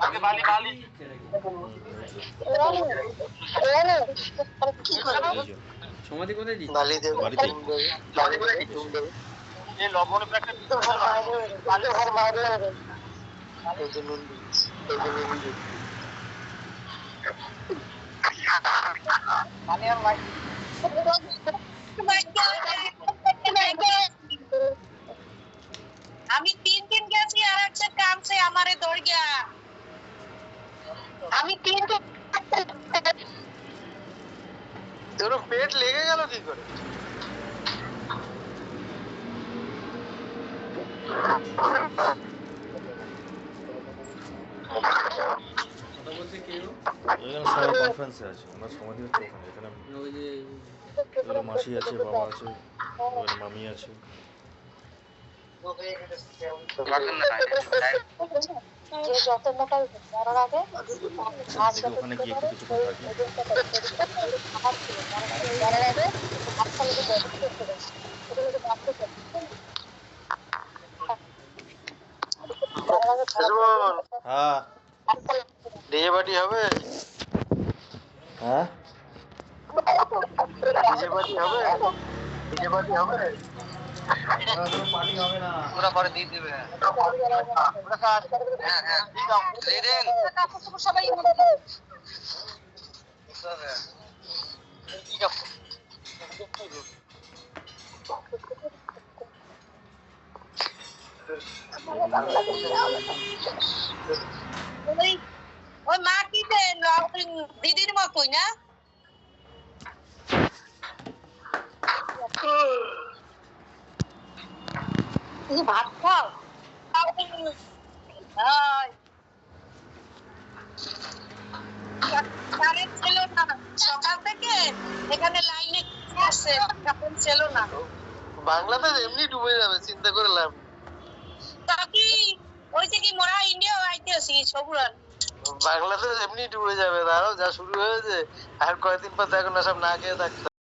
আগে বালি বালি সমাধি কোথায় দিচ্ছি? বালি দেব বাড়িতেই। বালি করে চুন দেব এই লবণ প্যাকেট বালি ঘর মারে এই যে নুন দিচ্ছি এই যে নুন দিচ্ছি মানে আর ভাই আমি 3 दिन গেছি আর একটা কামছে আমারে দৌড় গিয়া আমি 3 दिन তোর পেট লেগে গেল কি করে কথা বলছে কেউ? এখানে সবাই কনফারেন্সে আছে, ওনার সমাধি হচ্ছে ওখানে। এখানে ওই যে এখানে মাসি আছে, বাবা আছে, এখানে মামি আছে। যে যত মোটা মরার আগে থেকে ওখানে গিয়ে একটু কিছুক্ষণ থাকি। মরার আগে হাতটা লেগে ব্যবস্থা করতে দেয় সেটা লেগে বাঁচতে চায় হ্যাঁ ডিজে পার্টি হবে হ্যাঁ ডিজে পার্টি হবে ডিজে পার্টি হবে পার্টি হবে না। ওরা পরে দিয়ে দিবে হ্যাঁ হ্যাঁ রেডেন সবাই ওই মা কি দিদির মতোই না তুমি ভাত খাও কারেন্ট ছিল না সকাল থেকে এখানে লাইনে আসছে কারেন্ট ছিল না বাংলাদেশ এমনি ডুবে যাবে চিন্তা করে লাভ তাকি ওই যে কি মোরা ইন্ডিয়া আইতেছি সবুরান বাংলাদেশ এমনি ডুবে যাবে দাঁড়াও যা শুরু হয়েছে আর কয়েকদিন পর দেখো না সব না খেয়ে থাকতে